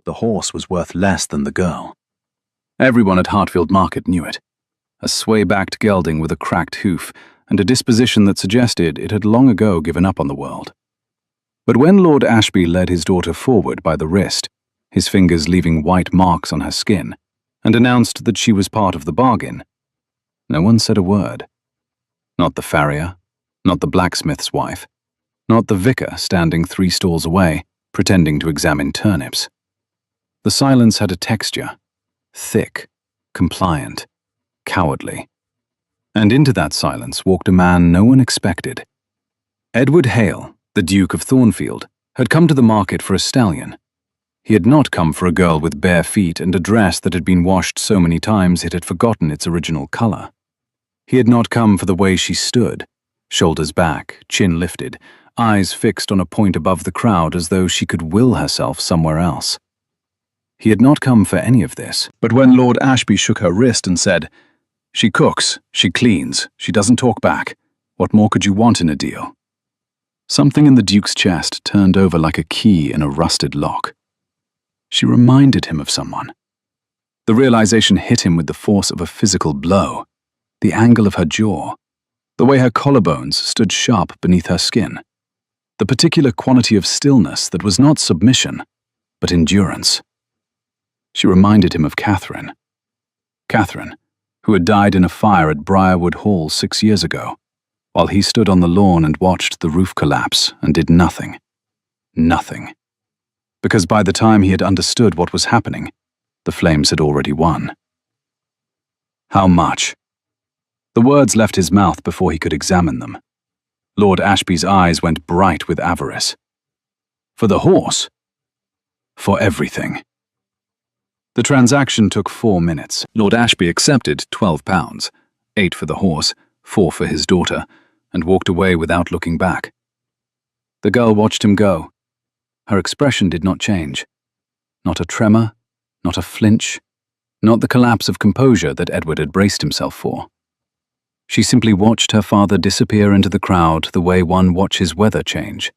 the horse was worth less than the girl. Everyone at Hartfield Market knew it. A sway-backed gelding with a cracked hoof and a disposition that suggested it had long ago given up on the world. But when Lord Ashby led his daughter forward by the wrist, his fingers leaving white marks on her skin, and announced that she was part of the bargain, no one said a word. Not the farrier, not the blacksmith's wife, not the vicar standing 3 stalls away, pretending to examine turnips. The silence had a texture, thick, compliant, cowardly. And into that silence walked a man no one expected. Edward Hale, the Duke of Thornfield, had come to the market for a stallion. He had not come for a girl with bare feet and a dress that had been washed so many times it had forgotten its original color. He had not come for the way she stood, shoulders back, chin lifted, eyes fixed on a point above the crowd as though she could will herself somewhere else. He had not come for any of this. But when Lord Ashby shook her wrist and said, "She cooks, she cleans, she doesn't talk back. What more could you want in a deal?" Something in the Duke's chest turned over like a key in a rusted lock. She reminded him of someone. The realization hit him with the force of a physical blow. The angle of her jaw, the way her collarbones stood sharp beneath her skin, the particular quality of stillness that was not submission, but endurance. She reminded him of Catherine. Catherine, who had died in a fire at Briarwood Hall 6 years ago, while he stood on the lawn and watched the roof collapse and did nothing. Nothing. Because by the time he had understood what was happening, the flames had already won. How much? The words left his mouth before he could examine them. Lord Ashby's eyes went bright with avarice. For the horse? For everything. The transaction took 4 minutes. Lord Ashby accepted £12, 8 for the horse, 4 for his daughter, and walked away without looking back. The girl watched him go. Her expression did not change. Not a tremor, not a flinch, not the collapse of composure that Edward had braced himself for. She simply watched her father disappear into the crowd the way one watches weather change,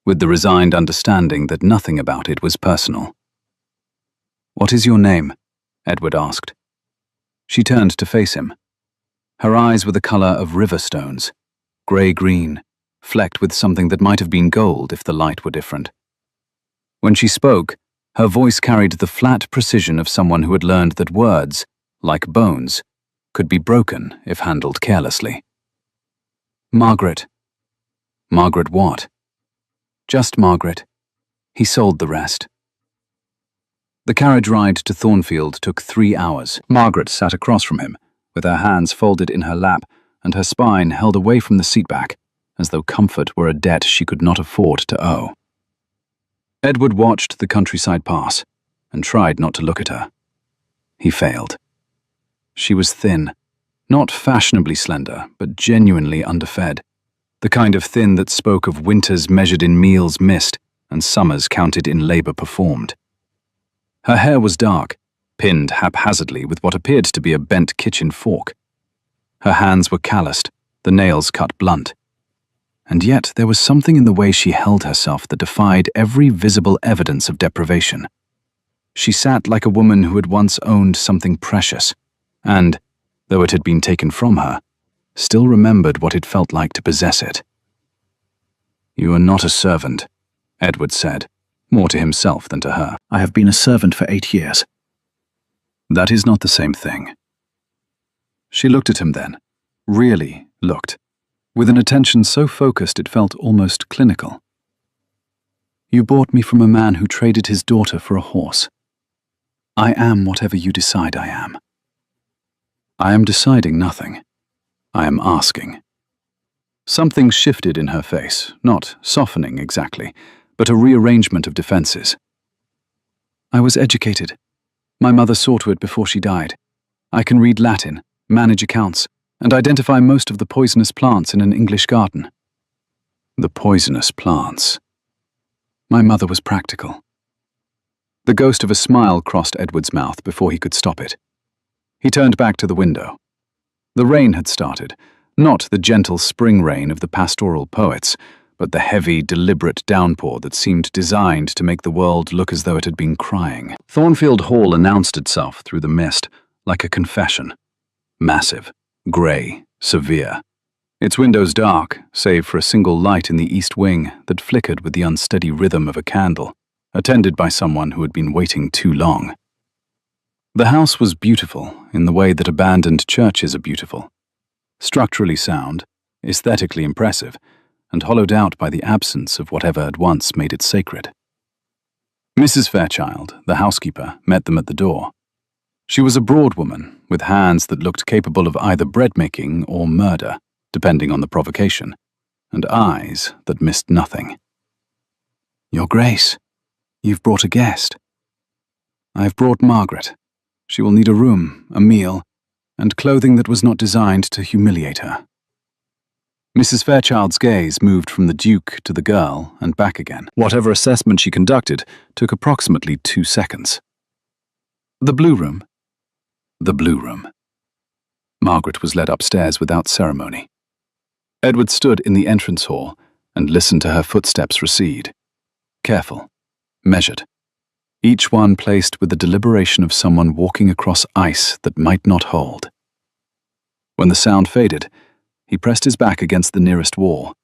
with the resigned understanding that nothing about it was personal. "What is your name?" Edward asked. She turned to face him. Her eyes were the color of river stones, grey-green, flecked with something that might have been gold if the light were different. When she spoke, her voice carried the flat precision of someone who had learned that words, like bones, could be broken if handled carelessly. "Margaret." "Margaret what?" "Just Margaret. He sold the rest." The carriage ride to Thornfield took 3 hours. Margaret sat across from him, with her hands folded in her lap and her spine held away from the seatback, as though comfort were a debt she could not afford to owe. Edward watched the countryside pass and tried not to look at her. He failed. She was thin, not fashionably slender, but genuinely underfed, the kind of thin that spoke of winters measured in meals missed and summers counted in labor performed. Her hair was dark, pinned haphazardly with what appeared to be a bent kitchen fork. Her hands were calloused, the nails cut blunt. And yet there was something in the way she held herself that defied every visible evidence of deprivation. She sat like a woman who had once owned something precious, and, though it had been taken from her, still remembered what it felt like to possess it. "You are not a servant," Edward said, more to himself than to her. "I have been a servant for 8 years. "That is not the same thing." She looked at him then, really looked, with an attention so focused it felt almost clinical. "You bought me from a man who traded his daughter for a horse. I am whatever you decide I am." "I am deciding nothing. I am asking." Something shifted in her face, not softening exactly, but a rearrangement of defenses. "I was educated. My mother saw to it before she died. I can read Latin, manage accounts, and identify most of the poisonous plants in an English garden." The poisonous plants. My mother was practical. The ghost of a smile crossed Edward's mouth before he could stop it. He turned back to the window. The rain had started, not the gentle spring rain of the pastoral poets, but the heavy, deliberate downpour that seemed designed to make the world look as though it had been crying. Thornfield Hall announced itself through the mist like a confession. Massive, grey, severe. Its windows dark, save for a single light in the east wing that flickered with the unsteady rhythm of a candle, attended by someone who had been waiting too long. The house was beautiful in the way that abandoned churches are beautiful. Structurally sound, aesthetically impressive, and hollowed out by the absence of whatever had once made it sacred. Mrs. Fairchild, the housekeeper, met them at the door. She was a broad woman, with hands that looked capable of either bread-making or murder, depending on the provocation, and eyes that missed nothing. "Your Grace, you've brought a guest." "I've brought Margaret. She will need a room, a meal, and clothing that was not designed to humiliate her." Mrs. Fairchild's gaze moved from the Duke to the girl and back again. Whatever assessment she conducted took approximately 2 seconds. "The blue room." The blue room. Margaret was led upstairs without ceremony. Edward stood in the entrance hall and listened to her footsteps recede. Careful, measured. Each one placed with the deliberation of someone walking across ice that might not hold. When the sound faded, he pressed his back against the nearest wall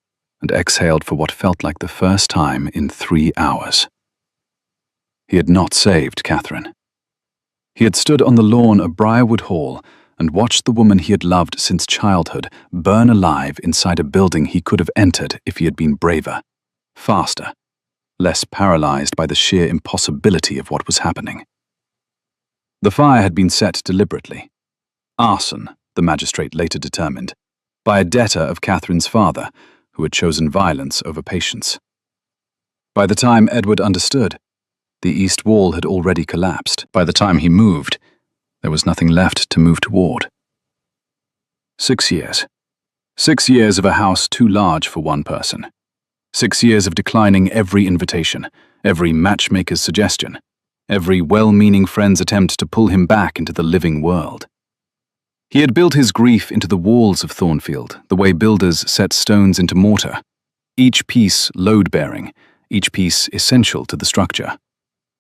and exhaled for what felt like the first time in 3 hours. He had not saved Catherine. He had stood on the lawn of Briarwood Hall and watched the woman he had loved since childhood burn alive inside a building he could have entered if he had been braver, faster, less paralyzed by the sheer impossibility of what was happening. The fire had been set deliberately. Arson, the magistrate later determined, by a debtor of Catherine's father, who had chosen violence over patience. By the time Edward understood, the east wall had already collapsed. By the time he moved, there was nothing left to move toward. 6 years. 6 years of a house too large for one person. 6 years of declining every invitation, every matchmaker's suggestion, every well-meaning friend's attempt to pull him back into the living world. He had built his grief into the walls of Thornfield, the way builders set stones into mortar, each piece load-bearing, each piece essential to the structure.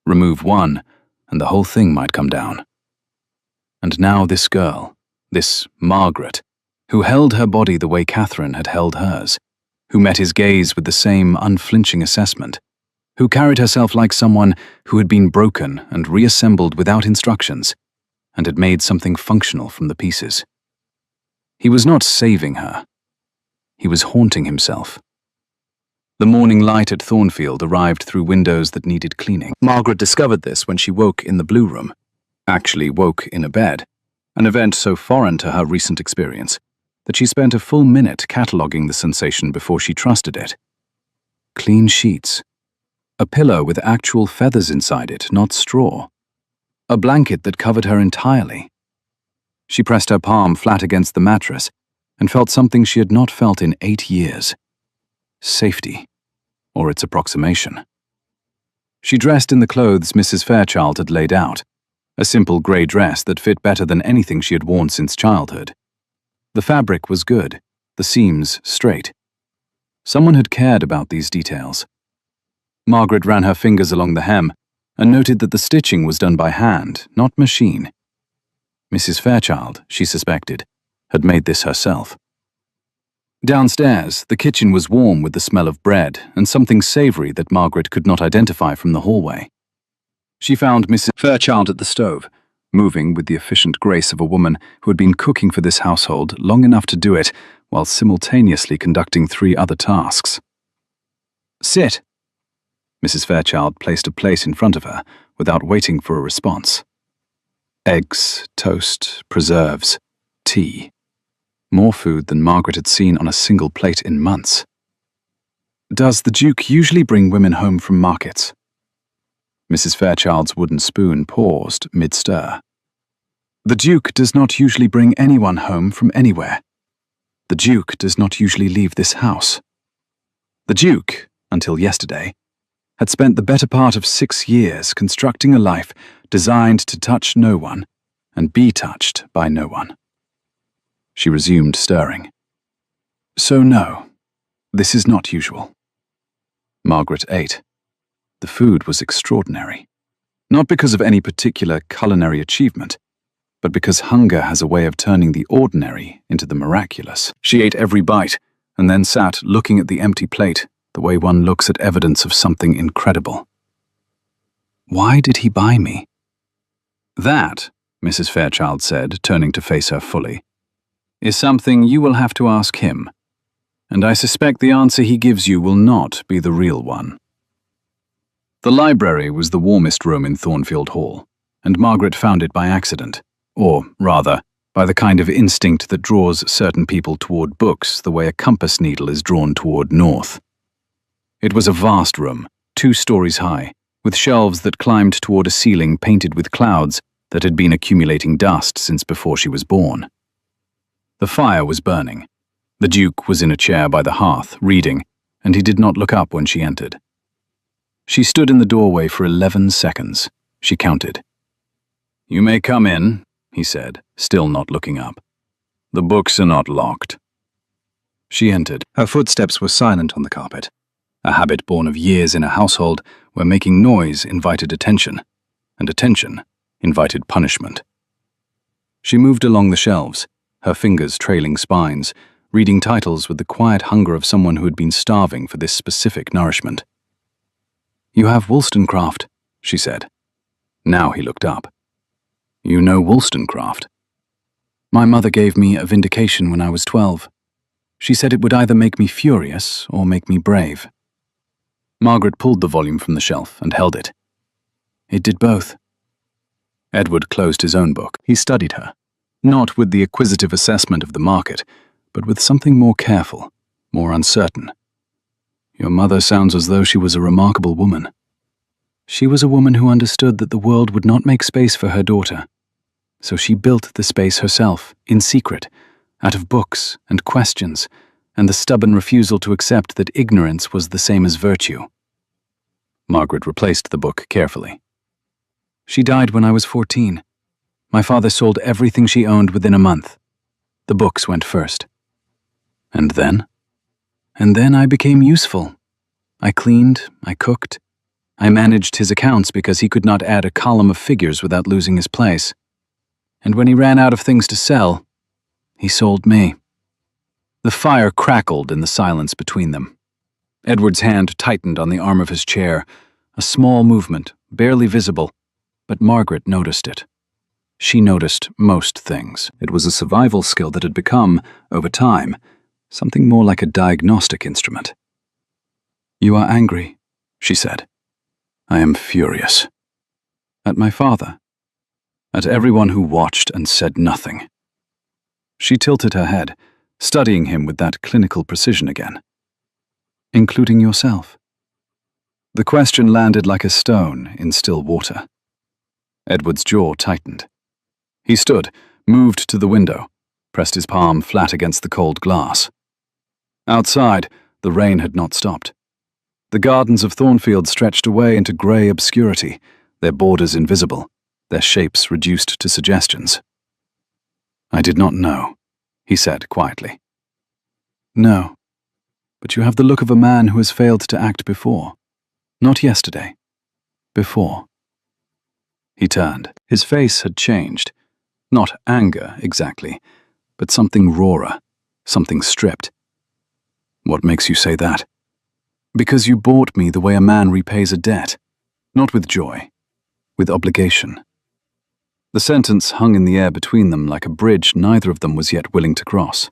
Remove one, and the whole thing might come down. And now this girl, this Margaret, who held her body the way Catherine had held hers, who met his gaze with the same unflinching assessment, who carried herself like someone who had been broken and reassembled without instructions, and had made something functional from the pieces. He was not saving her. He was haunting himself. The morning light at Thornfield arrived through windows that needed cleaning. Margaret discovered this when she woke in the blue room. Actually woke in a bed, an event so foreign to her recent experience that she spent a full minute cataloguing the sensation before she trusted it. Clean sheets. A pillow with actual feathers inside it, not straw. A blanket that covered her entirely. She pressed her palm flat against the mattress and felt something she had not felt in 8 years. Safety, or its approximation. She dressed in the clothes Mrs. Fairchild had laid out, a simple grey dress that fit better than anything she had worn since childhood. The fabric was good, the seams straight. Someone had cared about these details. Margaret ran her fingers along the hem and noted that the stitching was done by hand, not machine. Mrs. Fairchild, she suspected, had made this herself. Downstairs, the kitchen was warm with the smell of bread and something savoury that Margaret could not identify from the hallway. She found Mrs. Fairchild at the stove, moving with the efficient grace of a woman who had been cooking for this household long enough to do it while simultaneously conducting 3 other tasks. "Sit." Mrs. Fairchild placed a plate in front of her without waiting for a response. Eggs, toast, preserves, tea. More food than Margaret had seen on a single plate in months. "Does the Duke usually bring women home from markets?" Mrs. Fairchild's wooden spoon paused mid-stir. "The Duke does not usually bring anyone home from anywhere. The Duke does not usually leave this house. The Duke, until yesterday, had spent the better part of 6 years constructing a life designed to touch no one and be touched by no one." She resumed stirring. "So no, this is not usual." Margaret ate. The food was extraordinary. Not because of any particular culinary achievement, but because hunger has a way of turning the ordinary into the miraculous. She ate every bite, and then sat looking at the empty plate, the way one looks at evidence of something incredible. Why did he buy me? That, Mrs. Fairchild said, turning to face her fully, is something you will have to ask him, and I suspect the answer he gives you will not be the real one. The library was the warmest room in Thornfield Hall, and Margaret found it by accident, or, rather, by the kind of instinct that draws certain people toward books the way a compass needle is drawn toward north. It was a vast room, 2 stories high, with shelves that climbed toward a ceiling painted with clouds that had been accumulating dust since before she was born. The fire was burning. The Duke was in a chair by the hearth, reading, and he did not look up when she entered. She stood in the doorway for 11 seconds. She counted. "You may come in," he said, still not looking up. "The books are not locked." She entered. Her footsteps were silent on the carpet, a habit born of years in a household where making noise invited attention, and attention invited punishment. She moved along the shelves, her fingers trailing spines, reading titles with the quiet hunger of someone who had been starving for this specific nourishment. "You have Wollstonecraft," she said. Now he looked up. "You know Wollstonecraft?" "My mother gave me a vindication when I was 12. She said it would either make me furious or make me brave." Margaret pulled the volume from the shelf and held it. "It did both." Edward closed his own book. He studied her, not with the acquisitive assessment of the market, but with something more careful, more uncertain. "Your mother sounds as though she was a remarkable woman." "She was a woman who understood that the world would not make space for her daughter. So she built the space herself, in secret, out of books and questions, and the stubborn refusal to accept that ignorance was the same as virtue." Margaret replaced the book carefully. "She died when I was 14. My father sold everything she owned within a month. The books went first." "And then?" "And then I became useful. I cleaned, I cooked. I managed his accounts because he could not add a column of figures without losing his place. And when he ran out of things to sell, he sold me." The fire crackled in the silence between them. Edward's hand tightened on the arm of his chair, a small movement, barely visible, but Margaret noticed it. She noticed most things. It was a survival skill that had become, over time, something more like a diagnostic instrument. "You are angry," she said. "I am furious. At my father. At everyone who watched and said nothing." She tilted her head, studying him with that clinical precision again. "Including yourself?" The question landed like a stone in still water. Edward's jaw tightened. He stood, moved to the window, pressed his palm flat against the cold glass. Outside, the rain had not stopped. The gardens of Thornfield stretched away into grey obscurity, their borders invisible, their shapes reduced to suggestions. "I did not know," he said quietly. "No, but you have the look of a man who has failed to act before. Not yesterday. Before." He turned. His face had changed. Not anger, exactly, but something rawer, something stripped. "What makes you say that?" "Because you bought me the way a man repays a debt. Not with joy, with obligation." The sentence hung in the air between them like a bridge neither of them was yet willing to cross.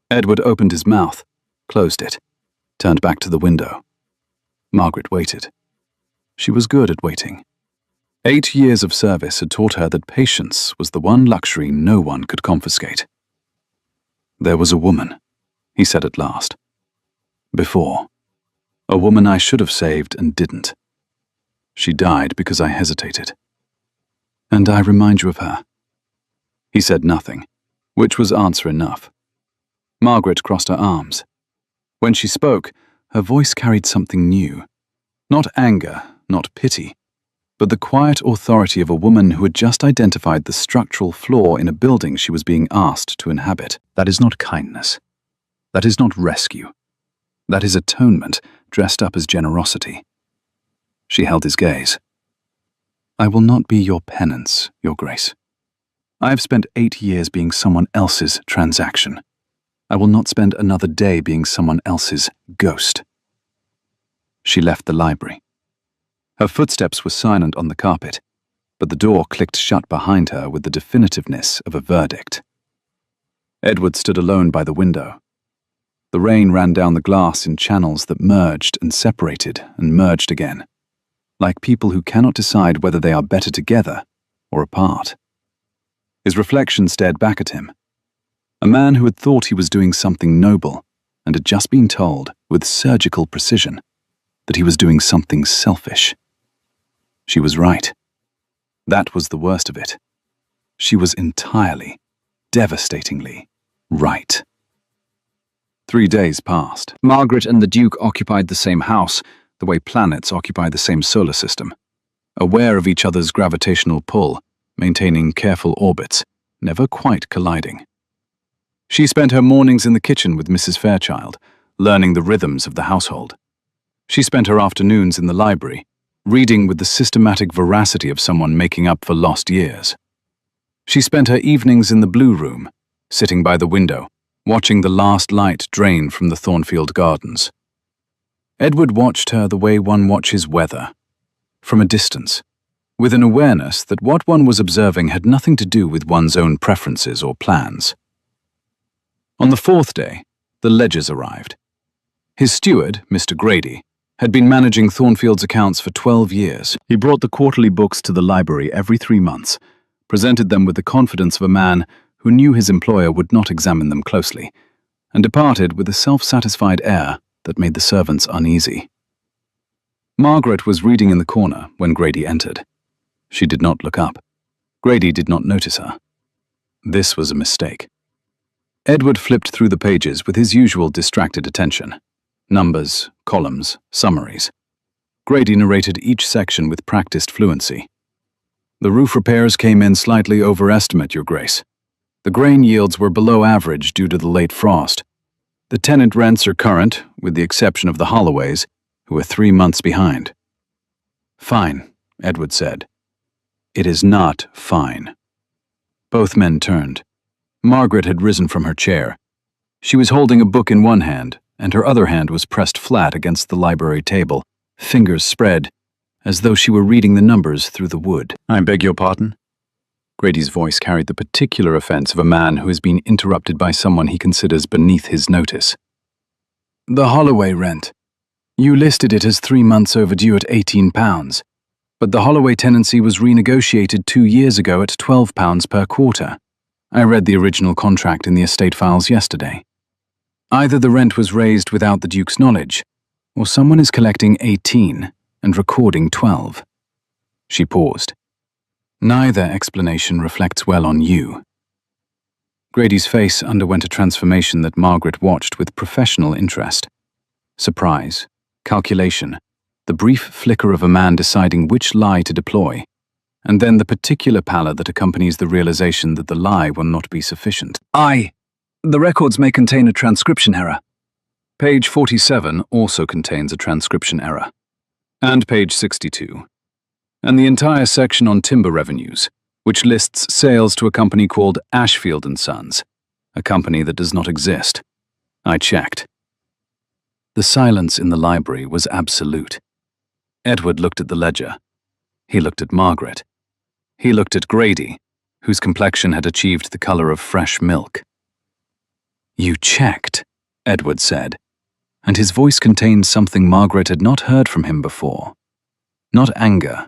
Edward opened his mouth, closed it, turned back to the window. Margaret waited. She was good at waiting. 8 years of service had taught her that patience was the one luxury no one could confiscate. "There was a woman," he said at last. "Before. A woman I should have saved and didn't. She died because I hesitated. And I remind you of her." He said nothing, which was answer enough. Margaret crossed her arms. When she spoke, her voice carried something new. Not anger, not pity, but the quiet authority of a woman who had just identified the structural flaw in a building she was being asked to inhabit. That is not kindness. That is not rescue. That is atonement, dressed up as generosity. She held his gaze. "I will not be your penance, Your Grace. I have spent 8 years being someone else's transaction. I will not spend another day being someone else's ghost." She left the library. Her footsteps were silent on the carpet, but the door clicked shut behind her with the definitiveness of a verdict. Edward stood alone by the window. The rain ran down the glass in channels that merged and separated and merged again, like people who cannot decide whether they are better together or apart. His reflection stared back at him. A man who had thought he was doing something noble and had just been told, with surgical precision, that he was doing something selfish. She was right. That was the worst of it. She was entirely, devastatingly right. 3 days passed. Margaret and the Duke occupied the same house, the way planets occupy the same solar system, aware of each other's gravitational pull, maintaining careful orbits, never quite colliding. She spent her mornings in the kitchen with Mrs. Fairchild, learning the rhythms of the household. She spent her afternoons in the library, reading with the systematic veracity of someone making up for lost years. She spent her evenings in the blue room, sitting by the window, watching the last light drain from the Thornfield Gardens. Edward watched her the way one watches weather, from a distance, with an awareness that what one was observing had nothing to do with one's own preferences or plans. On the 4th day, the ledgers arrived. His steward, Mr. Grady, had been managing Thornfield's accounts for 12 years. He brought the quarterly books to the library every 3 months, presented them with the confidence of a man who knew his employer would not examine them closely, and departed with a self-satisfied air that made the servants uneasy. Margaret was reading in the corner when Grady entered. She did not look up. Grady did not notice her. This was a mistake. Edward flipped through the pages with his usual distracted attention. Numbers, columns, summaries. Grady narrated each section with practiced fluency. "The roof repairs came in slightly overestimate, Your Grace. The grain yields were below average due to the late frost. The tenant rents are current, with the exception of the Holloways, who are 3 months behind." "Fine," Edward said. "It is not fine." Both men turned. Margaret had risen from her chair. She was holding a book in one hand, and her other hand was pressed flat against the library table, fingers spread, as though she were reading the numbers through the wood. "I beg your pardon?" Grady's voice carried the particular offense of a man who has been interrupted by someone he considers beneath his notice. "The Holloway rent. You listed it as 3 months overdue at £18, but the Holloway tenancy was renegotiated 2 years ago at £12 per quarter. I read the original contract in the estate files yesterday. Either the rent was raised without the Duke's knowledge, or someone is collecting 18 and recording 12. She paused. "Neither explanation reflects well on you." Grady's face underwent a transformation that Margaret watched with professional interest. Surprise, calculation, the brief flicker of a man deciding which lie to deploy, and then the particular pallor that accompanies the realization that the lie will not be sufficient. The records may contain a transcription error. Page 47 also contains a transcription error. And page 62. And the entire section on timber revenues, which lists sales to a company called Ashfield & Sons, a company that does not exist. I checked. The silence in the library was absolute. Edward looked at the ledger. He looked at Margaret. He looked at Grady, whose complexion had achieved the color of fresh milk. "You checked," Edward said, and his voice contained something Margaret had not heard from him before. Not anger,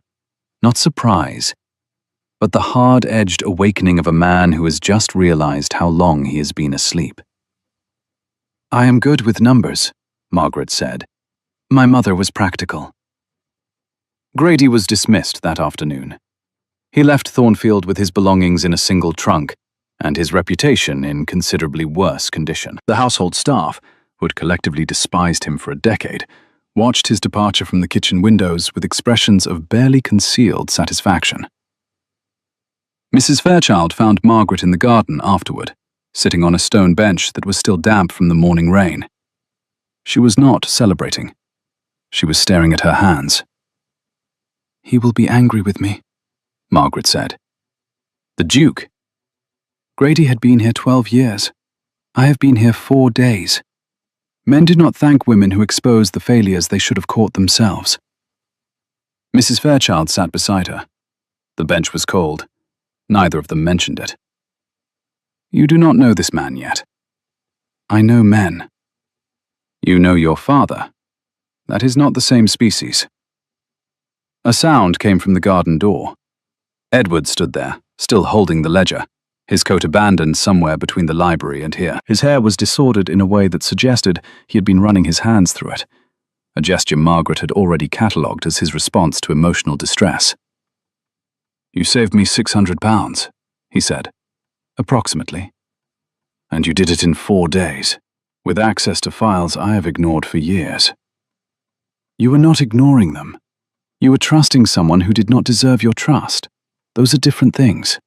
not surprise, but the hard-edged awakening of a man who has just realized how long he has been asleep. "I am good with numbers," Margaret said. "My mother was practical." Grady was dismissed that afternoon. He left Thornfield with his belongings in a single trunk, and his reputation in considerably worse condition. The household staff, who had collectively despised him for a decade, watched his departure from the kitchen windows with expressions of barely concealed satisfaction. Mrs. Fairchild found Margaret in the garden afterward, sitting on a stone bench that was still damp from the morning rain. She was not celebrating. She was staring at her hands. "He will be angry with me," Margaret said. "The Duke?" "Grady had been here 12 years. I have been here 4 days. Men do not thank women who expose the failures they should have caught themselves." Mrs. Fairchild sat beside her. The bench was cold. Neither of them mentioned it. "You do not know this man yet." "I know men." "You know your father. That is not the same species." A sound came from the garden door. Edward stood there, still holding the ledger, his coat abandoned somewhere between the library and here. His hair was disordered in a way that suggested he had been running his hands through it, a gesture Margaret had already catalogued as his response to emotional distress. "You saved me £600, he said. "Approximately. And you did it in 4 days, with access to files I have ignored for years." "You were not ignoring them. You were trusting someone who did not deserve your trust. Those are different things."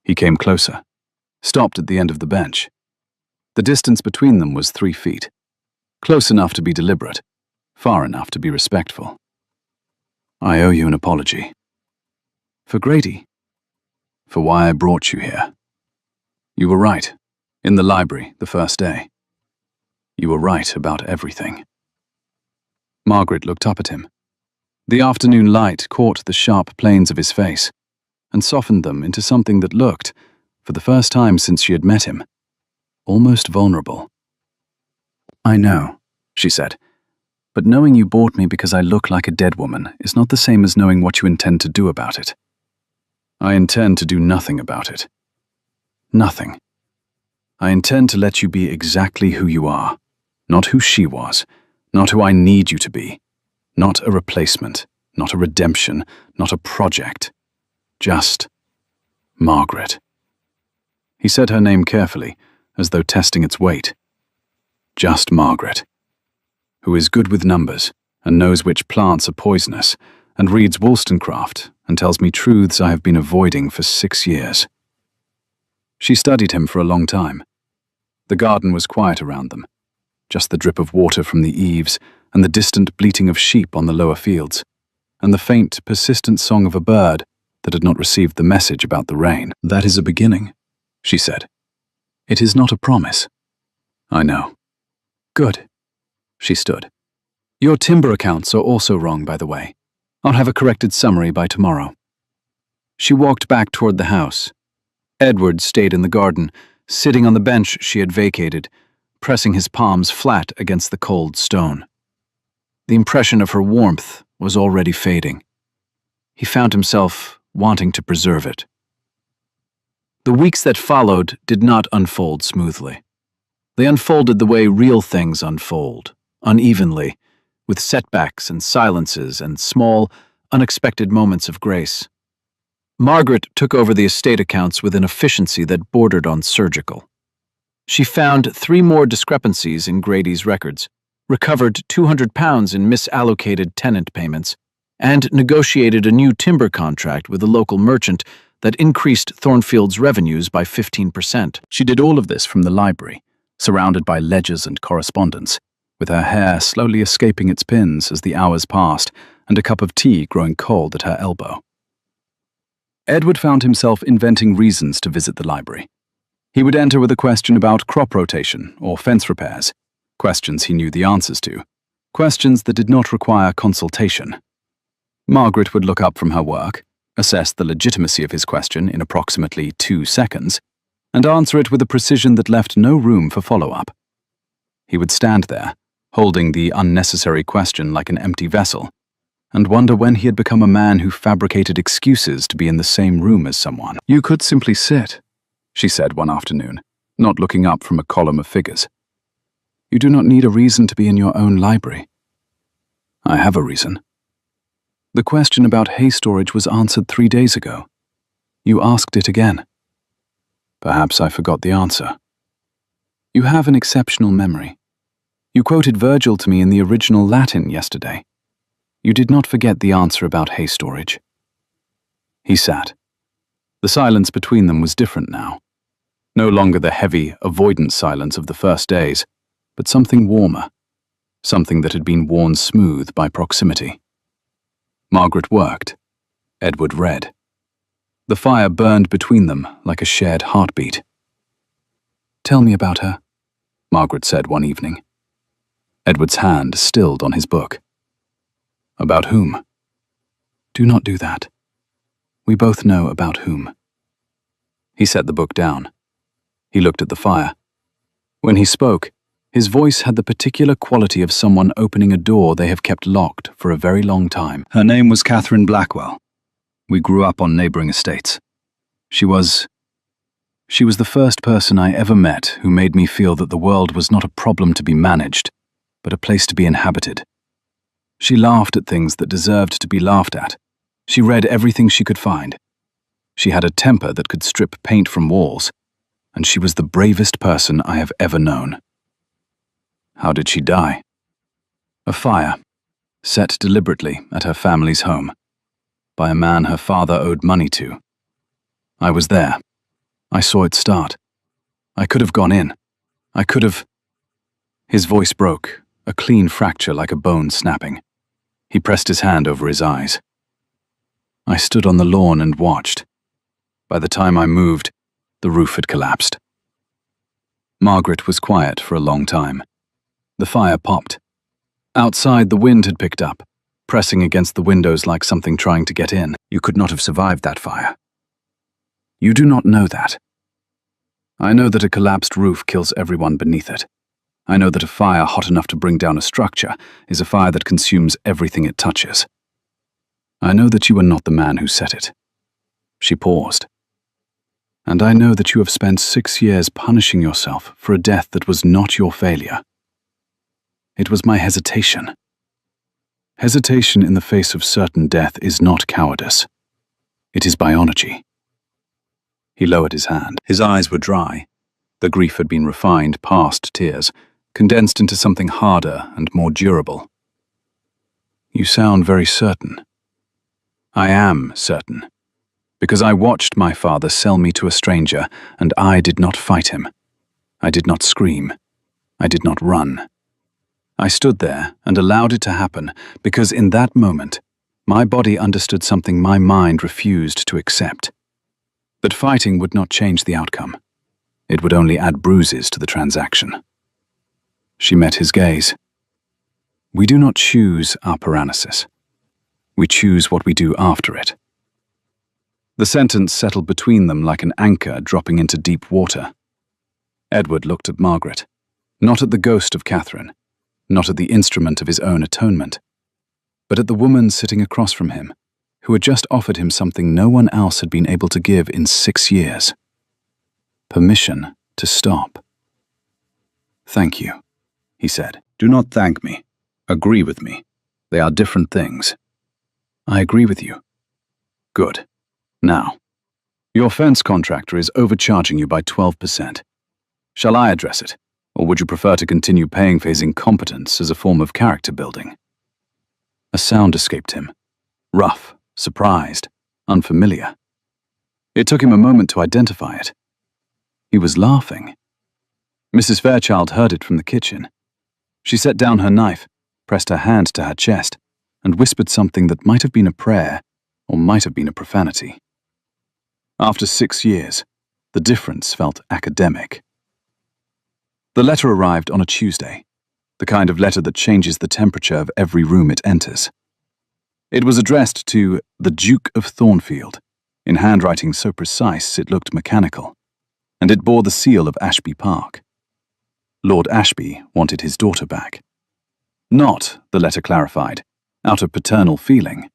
He came closer, stopped at the end of the bench. The distance between them was 3 feet. Close enough to be deliberate, far enough to be respectful. "I owe you an apology." "For Grady?" "For why I brought you here. You were right, in the library, the first day. You were right about everything." Margaret looked up at him. The afternoon light caught the sharp planes of his face and softened them into something that looked, for the first time since she had met him, almost vulnerable. "I know," she said, "but knowing you bought me because I look like a dead woman is not the same as knowing what you intend to do about it." "I intend to do nothing about it. Nothing. I intend to let you be exactly who you are, not who she was, not who I need you to be, not a replacement, not a redemption, not a project. Just Margaret." He said her name carefully, as though testing its weight. Just Margaret, who is good with numbers and knows which plants are poisonous and reads Wollstonecraft and tells me truths I have been avoiding for 6 years. She studied him for a long time. The garden was quiet around them, just the drip of water from the eaves and the distant bleating of sheep on the lower fields, and the faint, persistent song of a bird that had not received the message about the rain. "That is a beginning," she said. "It is not a promise." "I know." "Good." She stood. "Your timber accounts are also wrong, by the way. I'll have a corrected summary by tomorrow." She walked back toward the house. Edward stayed in the garden, sitting on the bench she had vacated, pressing his palms flat against the cold stone. The impression of her warmth was already fading. He found himself wanting to preserve it. The weeks that followed did not unfold smoothly. They unfolded the way real things unfold, unevenly, with setbacks and silences and small, unexpected moments of grace. Margaret took over the estate accounts with an efficiency that bordered on surgical. She found 3 more discrepancies in Grady's records, recovered £200 in misallocated tenant payments, and negotiated a new timber contract with a local merchant that increased Thornfield's revenues by 15%. She did all of this from the library, surrounded by ledgers and correspondence, with her hair slowly escaping its pins as the hours passed and a cup of tea growing cold at her elbow. Edward found himself inventing reasons to visit the library. He would enter with a question about crop rotation or fence repairs, questions he knew the answers to, questions that did not require consultation. Margaret would look up from her work, assess the legitimacy of his question in approximately 2 seconds, and answer it with a precision that left no room for follow-up. He would stand there, holding the unnecessary question like an empty vessel, and wonder when he had become a man who fabricated excuses to be in the same room as someone. "You could simply sit," she said one afternoon, not looking up from a column of figures. "You do not need a reason to be in your own library." "I have a reason." "The question about hay storage was answered 3 days ago. You asked it again." "Perhaps I forgot the answer." "You have an exceptional memory. You quoted Virgil to me in the original Latin yesterday. You did not forget the answer about hay storage." He sat. The silence between them was different now. No longer the heavy, avoidant silence of the first days, but something warmer. something that had been worn smooth by proximity. Margaret worked. Edward read. The fire burned between them like a shared heartbeat. "Tell me about her," Margaret said one evening. Edward's hand stilled on his book. "About whom?" "Do not do that. We both know about whom." He set the book down. He looked at the fire. When he spoke, his voice had the particular quality of someone opening a door they have kept locked for a very long time. "Her name was Catherine Blackwell. We grew up on neighboring estates. She was the first person I ever met who made me feel that the world was not a problem to be managed, but a place to be inhabited. She laughed at things that deserved to be laughed at. She read everything she could find. She had a temper that could strip paint from walls, and she was the bravest person I have ever known." "How did she die?" "A fire, set deliberately at her family's home, by a man her father owed money to. I was there. I saw it start. I could have gone in. I could have—" His voice broke, a clean fracture like a bone snapping. He pressed his hand over his eyes. "I stood on the lawn and watched. By the time I moved, the roof had collapsed." Margaret was quiet for a long time. The fire popped. Outside, the wind had picked up, pressing against the windows like something trying to get in. "You could not have survived that fire." "You do not know that. I know that a collapsed roof kills everyone beneath it. I know that a fire hot enough to bring down a structure is a fire that consumes everything it touches. I know that you are not the man who set it." She paused. "And I know that you have spent 6 years punishing yourself for a death that was not your failure. It was my hesitation. Hesitation in the face of certain death is not cowardice. It is biology." He lowered his hand. His eyes were dry. The grief had been refined past tears, condensed into something harder and more durable. "You sound very certain." "I am certain. Because I watched my father sell me to a stranger, and I did not fight him. I did not scream. I did not run. I stood there and allowed it to happen because in that moment, my body understood something my mind refused to accept. That fighting would not change the outcome. It would only add bruises to the transaction." She met his gaze. "We do not choose our paralysis. We choose what we do after it." The sentence settled between them like an anchor dropping into deep water. Edward looked at Margaret, not at the ghost of Catherine, not at the instrument of his own atonement, but at the woman sitting across from him, who had just offered him something no one else had been able to give in 6 years. Permission to stop. "Thank you," he said. "Do not thank me. Agree with me. They are different things." "I agree with you." "Good. Now, your fence contractor is overcharging you by 12%. Shall I address it, or would you prefer to continue paying for his incompetence as a form of character building?" A sound escaped him. Rough, surprised, unfamiliar. It took him a moment to identify it. He was laughing. Mrs. Fairchild heard it from the kitchen. She set down her knife, pressed her hand to her chest, and whispered something that might have been a prayer or might have been a profanity. After 6 years, the difference felt academic. The letter arrived on a Tuesday, the kind of letter that changes the temperature of every room it enters. It was addressed to the Duke of Thornfield, in handwriting so precise it looked mechanical, and it bore the seal of Ashby Park. Lord Ashby wanted his daughter back. Not, the letter clarified, out of paternal feeling.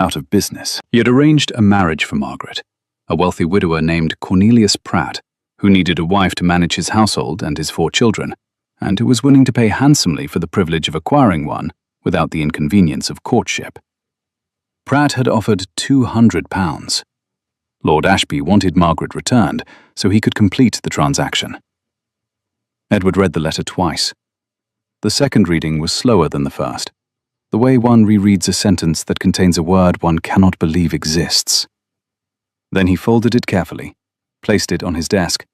Out of business. He had arranged a marriage for Margaret, a wealthy widower named Cornelius Pratt, who needed a wife to manage his household and his 4 children, and who was willing to pay handsomely for the privilege of acquiring one without the inconvenience of courtship. Pratt had offered £200. Lord Ashby wanted Margaret returned so he could complete the transaction. Edward read the letter twice. The second reading was slower than the first, the way one rereads a sentence that contains a word one cannot believe exists. Then he folded it carefully, placed it on his desk,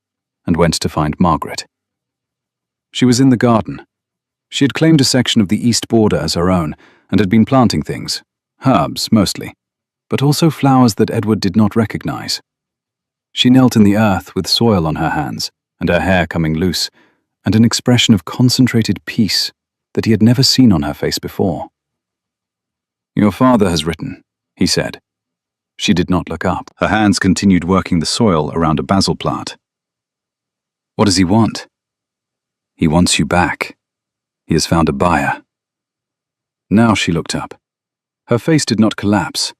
and went to find Margaret. She was in the garden. She had claimed a section of the east border as her own and had been planting things, herbs mostly, but also flowers that Edward did not recognize. She knelt in the earth with soil on her hands and her hair coming loose, and an expression of concentrated peace that he had never seen on her face before. "Your father has written," he said. She did not look up. Her hands continued working the soil around a basil plant. "What does he want?" "He wants you back. He has found a buyer." Now she looked up. Her face did not collapse.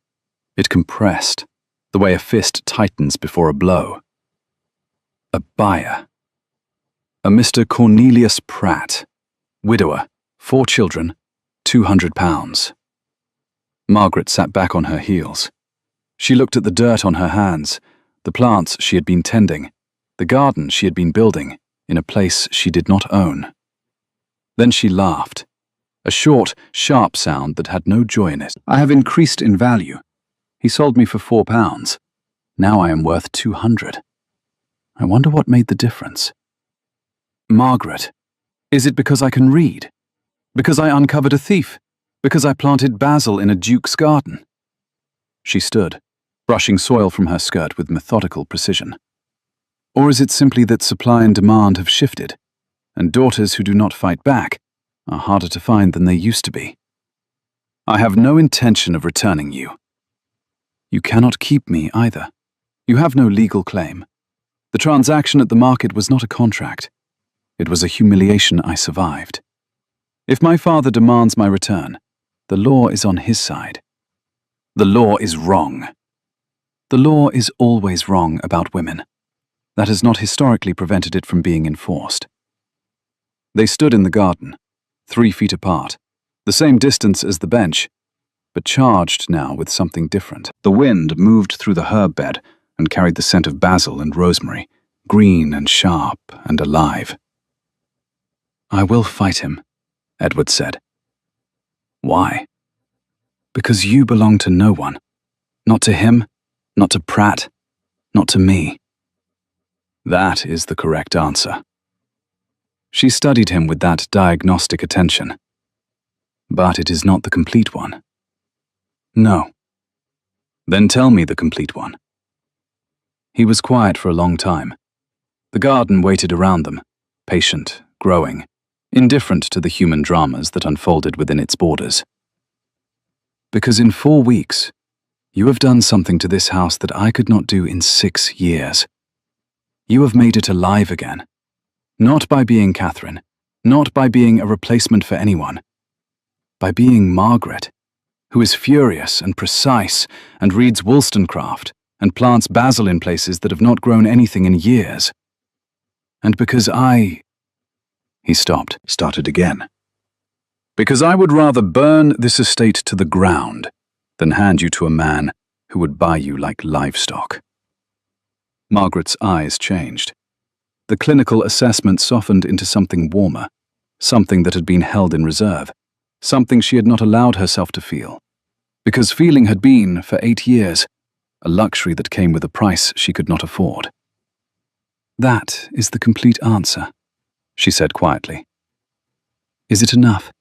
It compressed, the way a fist tightens before a blow. A buyer. A Mr. Cornelius Pratt, widower, 4 children, £200. Margaret sat back on her heels. She looked at the dirt on her hands, the plants she had been tending, the garden she had been building, in a place she did not own. Then she laughed, a short, sharp sound that had no joy in it. "I have increased in value. He sold me for £4. Now I am worth 200. I wonder what made the difference." "Margaret, is it because I can read? Because I uncovered a thief? Because I planted basil in a duke's garden?" She stood, brushing soil from her skirt with methodical precision. "Or is it simply that supply and demand have shifted, and daughters who do not fight back are harder to find than they used to be? I have no intention of returning you. You cannot keep me either. You have no legal claim. The transaction at the market was not a contract. It was a humiliation I survived. If my father demands my return, the law is on his side. The law is wrong. The law is always wrong about women. That has not historically prevented it from being enforced." They stood in the garden, 3 feet apart, the same distance as the bench, but charged now with something different. The wind moved through the herb bed and carried the scent of basil and rosemary, green and sharp and alive. "I will fight him," Edward said. "Why?" "Because you belong to no one. Not to him, not to Pratt, not to me." That is the correct answer. She studied him with that diagnostic attention. But it is not the complete one. "No." "Then tell me the complete one." He was quiet for a long time. The garden waited around them, patient, growing, indifferent to the human dramas that unfolded within its borders. "Because in 4 weeks, you have done something to this house that I could not do in 6 years. You have made it alive again. Not by being Catherine, not by being a replacement for anyone. By being Margaret, who is furious and precise and reads Wollstonecraft and plants basil in places that have not grown anything in years. And because He stopped, started again. "Because I would rather burn this estate to the ground than hand you to a man who would buy you like livestock." Margaret's eyes changed. The clinical assessment softened into something warmer, something that had been held in reserve, something she had not allowed herself to feel. Because feeling had been, for 8 years, a luxury that came with a price she could not afford. "That is the complete answer," she said quietly. "Is it enough?"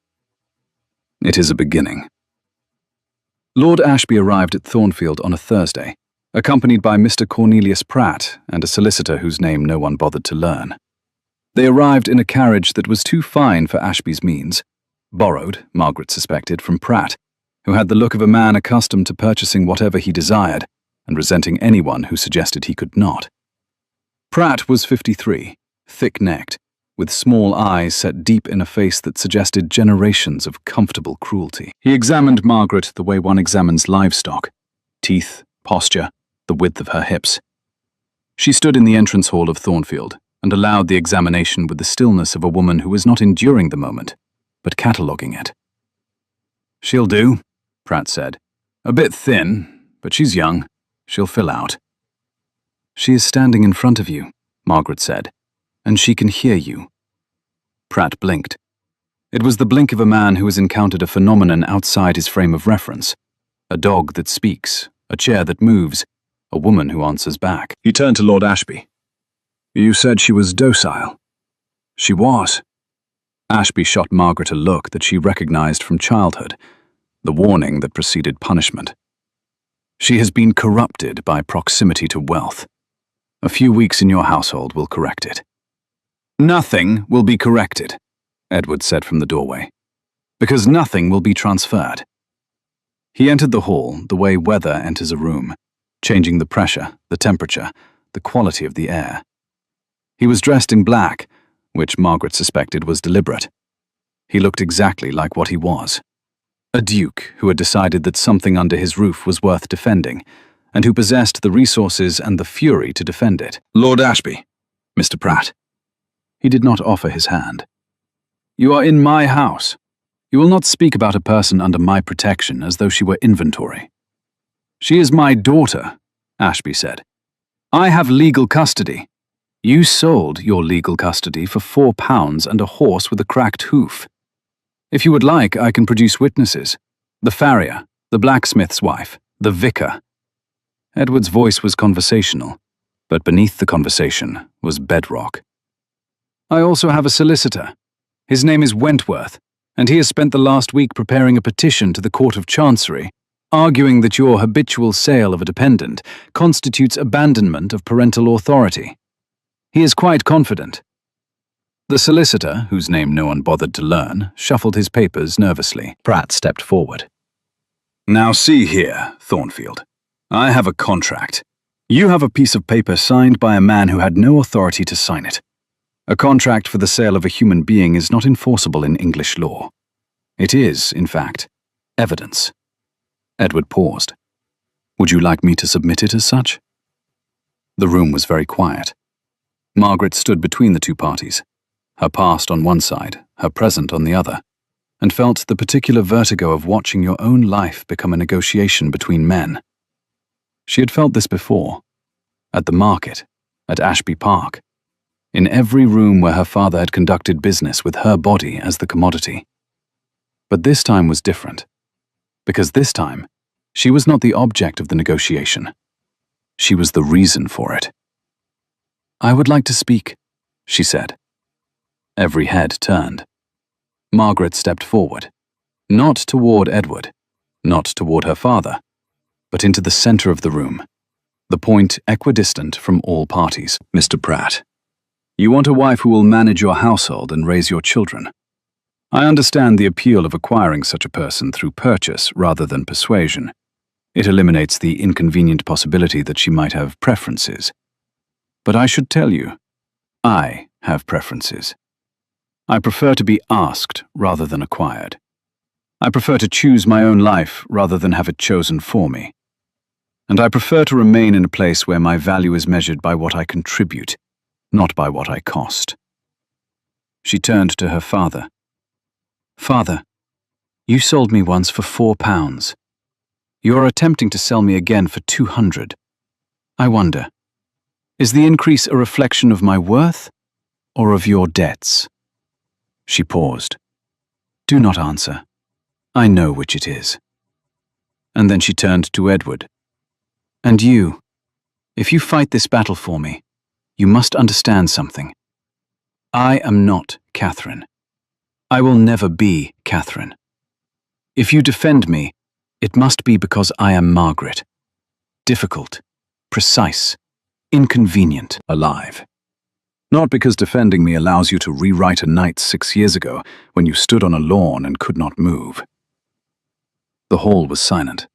"It is a beginning." Lord Ashby arrived at Thornfield on a Thursday, accompanied by Mr. Cornelius Pratt and a solicitor whose name no one bothered to learn. They arrived in a carriage that was too fine for Ashby's means, borrowed, Margaret suspected, from Pratt, who had the look of a man accustomed to purchasing whatever he desired and resenting anyone who suggested he could not. Pratt was 53, thick-necked, with small eyes set deep in a face that suggested generations of comfortable cruelty. He examined Margaret the way one examines livestock: teeth, posture, the width of her hips. She stood in the entrance hall of Thornfield and allowed the examination with the stillness of a woman who was not enduring the moment, but cataloguing it. "She'll do," Pratt said. "A bit thin, but she's young. She'll fill out." "She is standing in front of you," Margaret said, "and she can hear you." Pratt blinked. It was the blink of a man who has encountered a phenomenon outside his frame of reference. A dog that speaks, a chair that moves, a woman who answers back. He turned to Lord Ashby. "You said she was docile." "She was." Ashby shot Margaret a look that she recognized from childhood, the warning that preceded punishment. She has been corrupted by proximity to wealth. A few weeks in your household will correct it. Nothing will be corrected, Edward said from the doorway, because nothing will be transferred. He entered the hall the way weather enters a room, changing the pressure, the temperature, the quality of the air. He was dressed in black, which Margaret suspected was deliberate. He looked exactly like what he was. A duke who had decided that something under his roof was worth defending, and who possessed the resources and the fury to defend it. Lord Ashby, Mr. Pratt. He did not offer his hand. You are in my house. You will not speak about a person under my protection as though she were inventory. She is my daughter, Ashby said. I have legal custody. You sold your legal custody for £4 and a horse with a cracked hoof. If you would like, I can produce witnesses. The farrier, the blacksmith's wife, the vicar. Edward's voice was conversational, but beneath the conversation was bedrock. I also have a solicitor. His name is Wentworth, and he has spent the last week preparing a petition to the Court of Chancery, arguing that your habitual sale of a dependent constitutes abandonment of parental authority. He is quite confident. The solicitor, whose name no one bothered to learn, shuffled his papers nervously. Pratt stepped forward. Now see here, Thornfield. I have a contract. You have a piece of paper signed by a man who had no authority to sign it. A contract for the sale of a human being is not enforceable in English law. It is, in fact, evidence. Edward paused. Would you like me to submit it as such? The room was very quiet. Margaret stood between the two parties, her past on one side, her present on the other, and felt the particular vertigo of watching your own life become a negotiation between men. She had felt this before, at the market, at Ashby Park, in every room where her father had conducted business with her body as the commodity. But this time was different, because this time, she was not the object of the negotiation. She was the reason for it. I would like to speak, she said. Every head turned. Margaret stepped forward, not toward Edward, not toward her father, but into the center of the room, the point equidistant from all parties. Mr. Pratt, you want a wife who will manage your household and raise your children. I understand the appeal of acquiring such a person through purchase rather than persuasion. It eliminates the inconvenient possibility that she might have preferences. But I should tell you, I have preferences. I prefer to be asked rather than acquired. I prefer to choose my own life rather than have it chosen for me. And I prefer to remain in a place where my value is measured by what I contribute, not by what I cost. She turned to her father. Father, you sold me once for £4. You are attempting to sell me again for 200. I wonder, is the increase a reflection of my worth or of your debts? She paused. Do not answer. I know which it is. And then she turned to Edward. And you, if you fight this battle for me, you must understand something. I am not Catherine. I will never be Catherine. If you defend me, it must be because I am Margaret. Difficult, precise, inconvenient, alive. Not because defending me allows you to rewrite a night 6 years ago when you stood on a lawn and could not move. The hall was silent.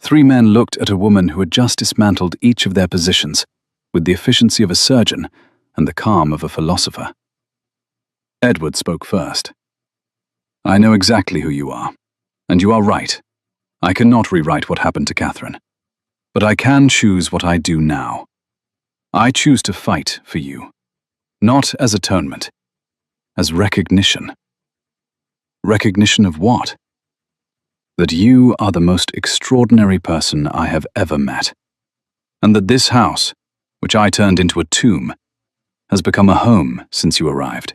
3 men looked at a woman who had just dismantled each of their positions with the efficiency of a surgeon and the calm of a philosopher. Edward spoke first. I know exactly who you are, and you are right. I cannot rewrite what happened to Catherine, but I can choose what I do now. I choose to fight for you, not as atonement, as recognition. Recognition of what? That you are the most extraordinary person I have ever met, and that this house, which I turned into a tomb, has become a home since you arrived.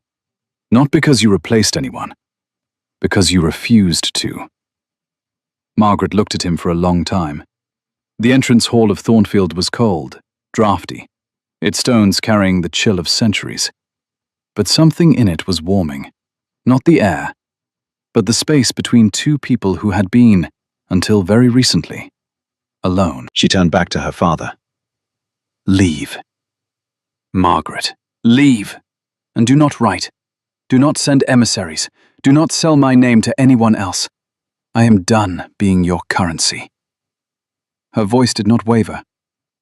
Not because you replaced anyone, because you refused to. Margaret looked at him for a long time. The entrance hall of Thornfield was cold, draughty, its stones carrying the chill of centuries. But something in it was warming, Not the air, but the space between two people who had been, until very recently, alone. She turned back to her father. Leave. Margaret, leave. And do not write. Do not send emissaries. Do not sell my name to anyone else. I am done being your currency. Her voice did not waver.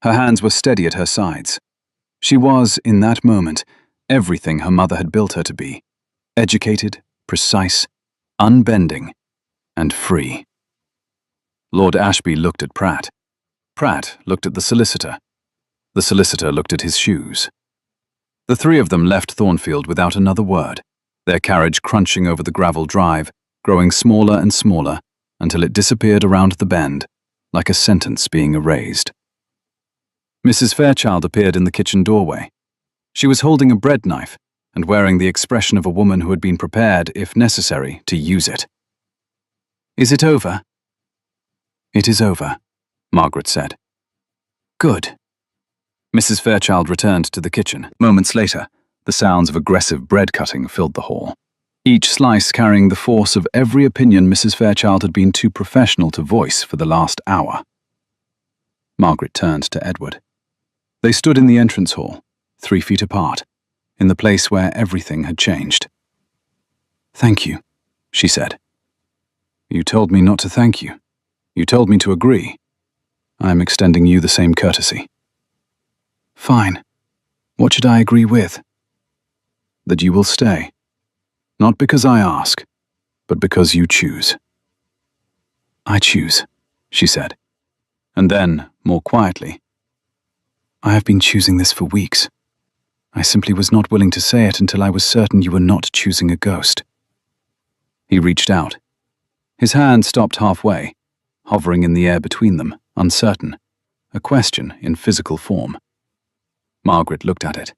Her hands were steady at her sides. She was, in that moment, everything her mother had built her to be. Educated, precise, unbending, and free. Lord Ashby looked at Pratt. Pratt looked at the solicitor. The solicitor looked at his shoes. The three of them left Thornfield without another word, their carriage crunching over the gravel drive, growing smaller and smaller until it disappeared around the bend, like a sentence being erased. Mrs. Fairchild appeared in the kitchen doorway. She was holding a bread knife and wearing the expression of a woman who had been prepared, if necessary, to use it. "Is it over?" "It is over," Margaret said. "Good." Mrs. Fairchild returned to the kitchen. Moments later, the sounds of aggressive bread cutting filled the hall, each slice carrying the force of every opinion Mrs. Fairchild had been too professional to voice for the last hour. Margaret turned to Edward. They stood in the entrance hall, 3 feet apart, in the place where everything had changed. "Thank you," she said. "You told me not to thank you. You told me to agree. I am extending you the same courtesy." "Fine. What should I agree with?" "That you will stay. Not because I ask, but because you choose." "I choose," she said. And then, more quietly, "I have been choosing this for weeks. I simply was not willing to say it until I was certain you were not choosing a ghost." He reached out. His hand stopped halfway, hovering in the air between them, uncertain, a question in physical form. Margaret looked at it.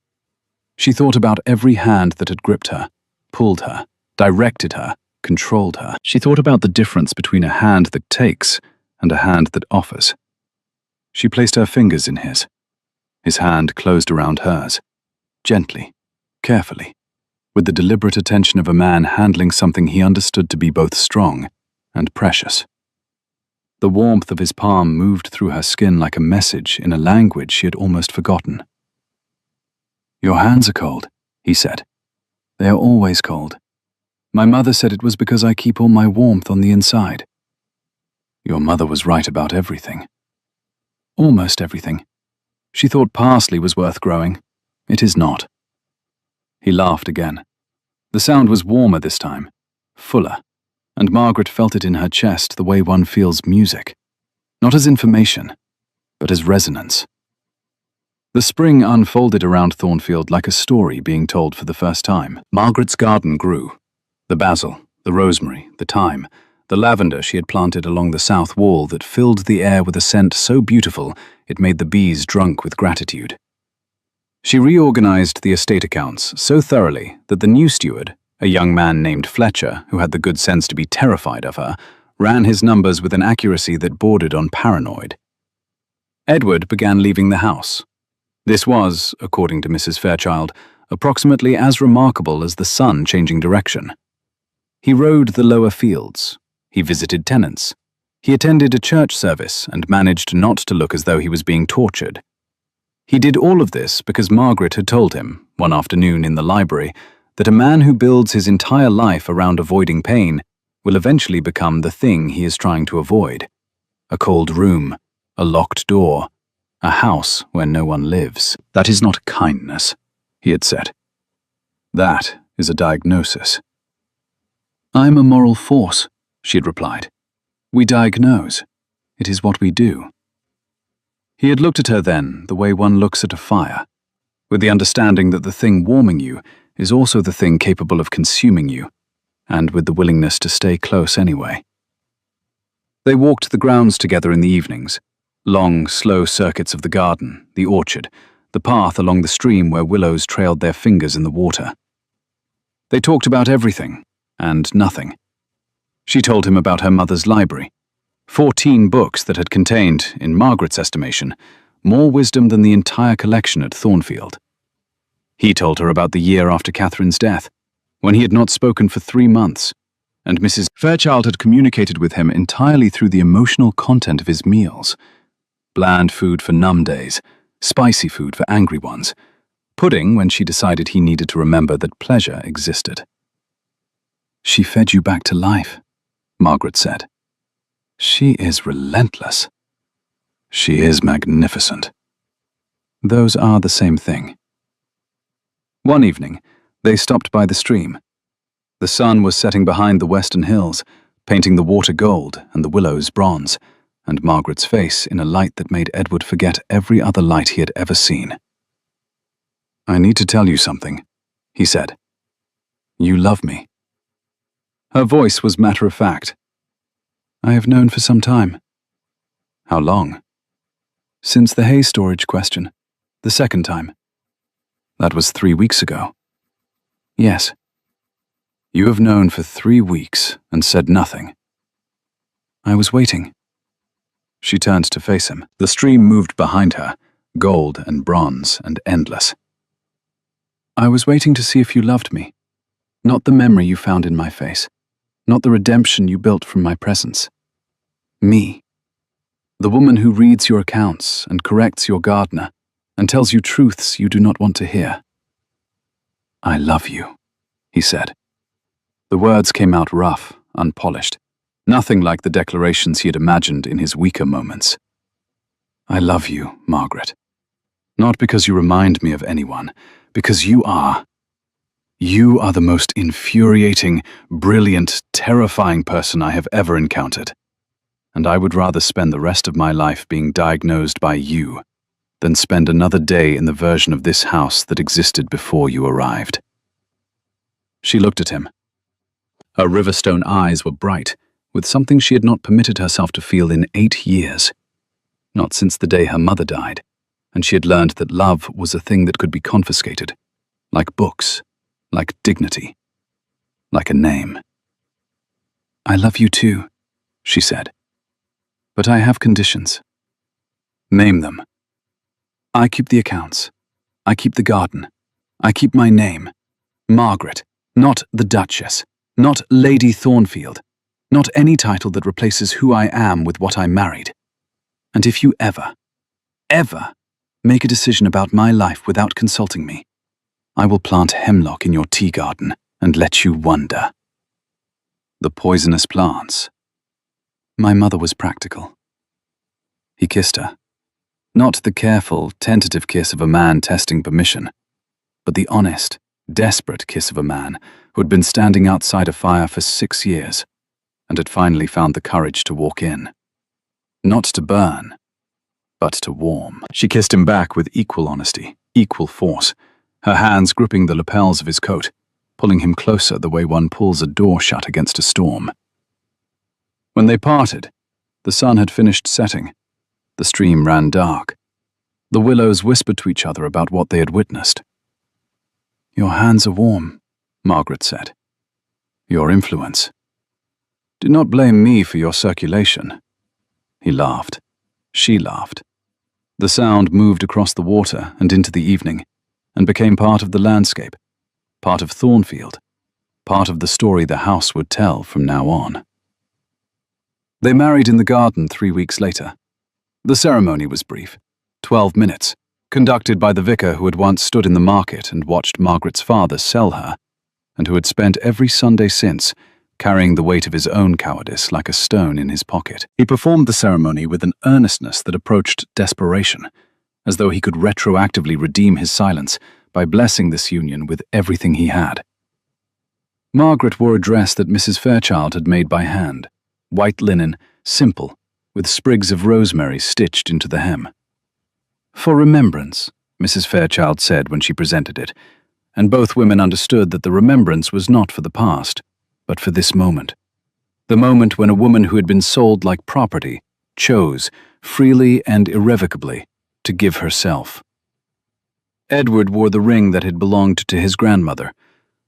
She thought about every hand that had gripped her, pulled her, directed her, controlled her. She thought about the difference between a hand that takes and a hand that offers. She placed her fingers in his. His hand closed around hers, gently, carefully, with the deliberate attention of a man handling something he understood to be both strong and precious. The warmth of his palm moved through her skin like a message in a language she had almost forgotten. "Your hands are cold," he said. "They are always cold. My mother said it was because I keep all my warmth on the inside." Your mother was right about everything. Almost everything. She thought parsley was worth growing. It is not. He laughed again. The sound was warmer this time, fuller, and Margaret felt it in her chest the way one feels music, not as information, but as resonance. The spring unfolded around Thornfield like a story being told for the first time. Margaret's garden grew. The basil, the rosemary, the thyme, the lavender she had planted along the south wall that filled the air with a scent so beautiful it made the bees drunk with gratitude. She reorganized the estate accounts so thoroughly that the new steward, a young man named Fletcher who had the good sense to be terrified of her, ran his numbers with an accuracy that bordered on paranoid. Edward began leaving the house. This was, according to Mrs. Fairchild, approximately as remarkable as the sun changing direction. He rode the lower fields. He visited tenants. He attended a church service and managed not to look as though he was being tortured. He did all of this because Margaret had told him, one afternoon in the library, that a man who builds his entire life around avoiding pain will eventually become the thing he is trying to avoid. A cold room, a locked door, a house where no one lives. "That is not kindness," he had said. "That is a diagnosis." "I am a moral force," she had replied. "We diagnose. It is what we do." He had looked at her then the way one looks at a fire, with the understanding that the thing warming you is also the thing capable of consuming you, and with the willingness to stay close anyway. They walked the grounds together in the evenings, long, slow circuits of the garden, the orchard, the path along the stream where willows trailed their fingers in the water. They talked about everything and nothing. She told him about her mother's library, 14 books that had contained, in Margaret's estimation, more wisdom than the entire collection at Thornfield. He told her about the year after Catherine's death, when he had not spoken for 3 months, and Mrs. Fairchild had communicated with him entirely through the emotional content of his meals. Bland food for numb days, spicy food for angry ones, pudding when she decided he needed to remember that pleasure existed. "She fed you back to life," Margaret said. "She is relentless." "She is magnificent." Those are the same thing. One evening, they stopped by the stream. The sun was setting behind the western hills, painting the water gold and the willows bronze, and Margaret's face in a light that made Edward forget every other light he had ever seen. "I need to tell you something," he said. "You love me." Her voice was matter-of-fact. "I have known for some time." "How long?" "Since the hay storage question. The second time." "That was 3 weeks ago." "Yes." "You have known for 3 weeks and said nothing." "I was waiting." She turned to face him. The stream moved behind her, gold and bronze and endless. "I was waiting to see if you loved me. Not the memory you found in my face. Not the redemption you built from my presence. Me. The woman who reads your accounts and corrects your gardener and tells you truths you do not want to hear." "I love you," he said. The words came out rough, unpolished, nothing like the declarations he had imagined in his weaker moments. "I love you, Margaret. Not because you remind me of anyone, because you are. You are the most infuriating, brilliant, terrifying person I have ever encountered. And I would rather spend the rest of my life being diagnosed by you than spend another day in the version of this house that existed before you arrived." She looked at him. Her Riverstone eyes were bright, with something she had not permitted herself to feel in 8 years. Not since the day her mother died, and she had learned that love was a thing that could be confiscated, like books, like dignity, like a name. "I love you too," she said. "But I have conditions." "Name them." "I keep the accounts. I keep the garden. I keep my name. Margaret, not the Duchess, not Lady Thornfield, not any title that replaces who I am with what I married. And if you ever make a decision about my life without consulting me, I will plant hemlock in your tea garden and let you wonder." The poisonous plants. My mother was practical. He kissed her. Not the careful, tentative kiss of a man testing permission, but the honest, desperate kiss of a man who had been standing outside a fire for 6 years and had finally found the courage to walk in. Not to burn, but to warm. She kissed him back with equal honesty, equal force, her hands gripping the lapels of his coat, pulling him closer the way one pulls a door shut against a storm. When they parted, the sun had finished setting. The stream ran dark. The willows whispered to each other about what they had witnessed. "Your hands are warm," Margaret said. "Your influence. Do not blame me for your circulation." He laughed. She laughed. The sound moved across the water and into the evening, and became part of the landscape, part of Thornfield, part of the story the house would tell from now on. They married in the garden 3 weeks later. The ceremony was brief, 12 minutes, conducted by the vicar who had once stood in the market and watched Margaret's father sell her, and who had spent every Sunday since carrying the weight of his own cowardice like a stone in his pocket. He performed the ceremony with an earnestness that approached desperation, as though he could retroactively redeem his silence by blessing this union with everything he had. Margaret wore a dress that Mrs. Fairchild had made by hand, white linen, simple, with sprigs of rosemary stitched into the hem. "For remembrance," Mrs. Fairchild said when she presented it, and both women understood that the remembrance was not for the past, but for this moment. The moment when a woman who had been sold like property chose, freely and irrevocably, to give herself. Edward wore the ring that had belonged to his grandmother,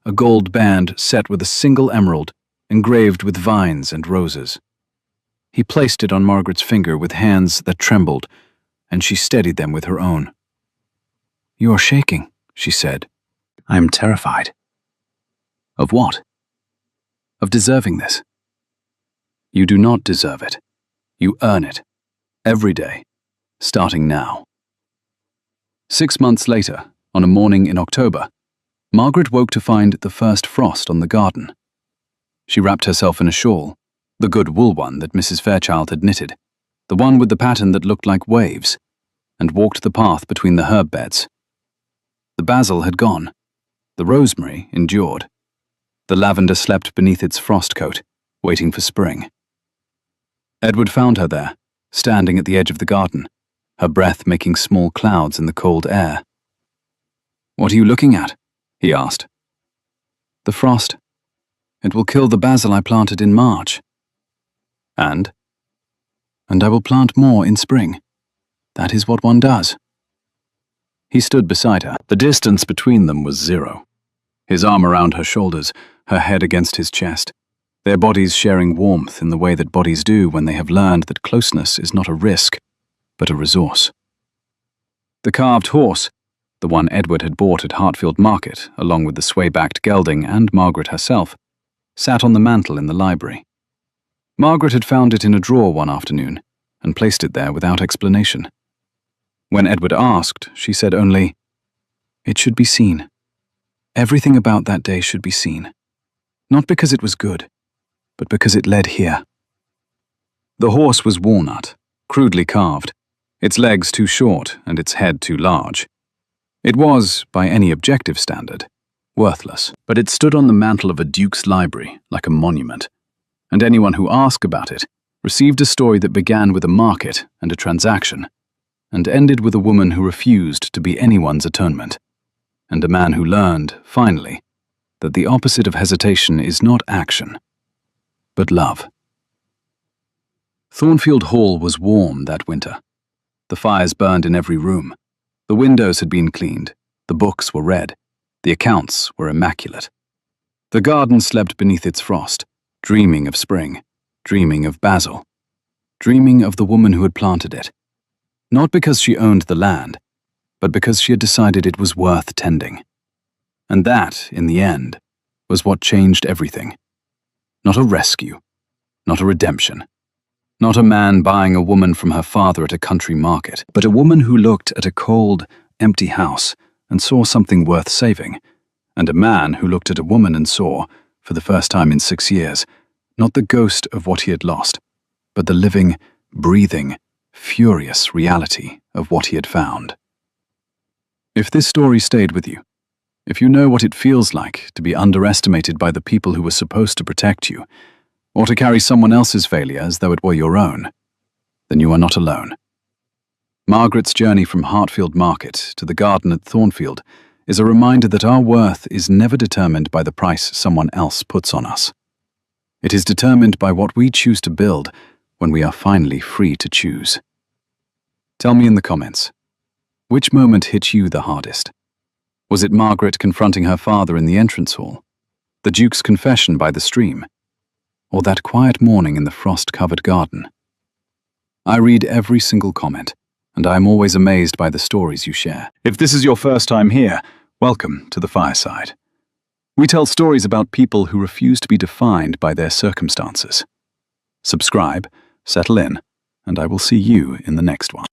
a gold band set with a single emerald, engraved with vines and roses. He placed it on Margaret's finger with hands that trembled, and she steadied them with her own. "You are shaking," she said. "I am terrified." Of what? Of deserving this. You do not deserve it. You earn it. Every day. Starting now. 6 months later, on a morning in October, Margaret woke to find the first frost on the garden. She wrapped herself in a shawl, the good wool one that Mrs. Fairchild had knitted, the one with the pattern that looked like waves, and walked the path between the herb beds. The basil had gone. The rosemary endured. The lavender slept beneath its frost coat, waiting for spring. Edward found her there, standing at the edge of the garden, her breath making small clouds in the cold air. "What are you looking at?" he asked. "The frost. It will kill the basil I planted in March." And I will plant more in spring. That is what one does." He stood beside her. The distance between them was zero. His arm around her shoulders, her head against his chest, their bodies sharing warmth in the way that bodies do when they have learned that closeness is not a risk, but a resource. The carved horse, the one Edward had bought at Hartfield Market, along with the sway-backed gelding and Margaret herself, sat on the mantel in the library. Margaret had found it in a drawer one afternoon and placed it there without explanation. When Edward asked, she said only, "It should be seen. Everything about that day should be seen. Not because it was good, but because it led here." The horse was walnut, crudely carved, its legs too short and its head too large. It was, by any objective standard, worthless, but it stood on the mantel of a duke's library like a monument, and anyone who asked about it received a story that began with a market and a transaction, and ended with a woman who refused to be anyone's atonement, and a man who learned, finally, that the opposite of hesitation is not action, but love. Thornfield Hall was warm that winter. The fires burned in every room. The windows had been cleaned, the books were read, the accounts were immaculate. The garden slept beneath its frost, dreaming of spring, dreaming of basil, dreaming of the woman who had planted it. Not because she owned the land, but because she had decided it was worth tending. And that, in the end, was what changed everything. Not a rescue, not a redemption, not a man buying a woman from her father at a country market, but a woman who looked at a cold, empty house and saw something worth saving, and a man who looked at a woman and saw, for the first time in 6 years, not the ghost of what he had lost, but the living, breathing, furious reality of what he had found. If this story stayed with you, if you know what it feels like to be underestimated by the people who were supposed to protect you, or to carry someone else's failure as though it were your own, then you are not alone. Margaret's journey from Hartfield Market to the garden at Thornfield is a reminder that our worth is never determined by the price someone else puts on us. It is determined by what we choose to build when we are finally free to choose. Tell me in the comments, which moment hit you the hardest? Was it Margaret confronting her father in the entrance hall, the Duke's confession by the stream, or that quiet morning in the frost-covered garden? I read every single comment, and I am always amazed by the stories you share. If this is your first time here, welcome to the fireside. We tell stories about people who refuse to be defined by their circumstances. Subscribe, settle in, and I will see you in the next one.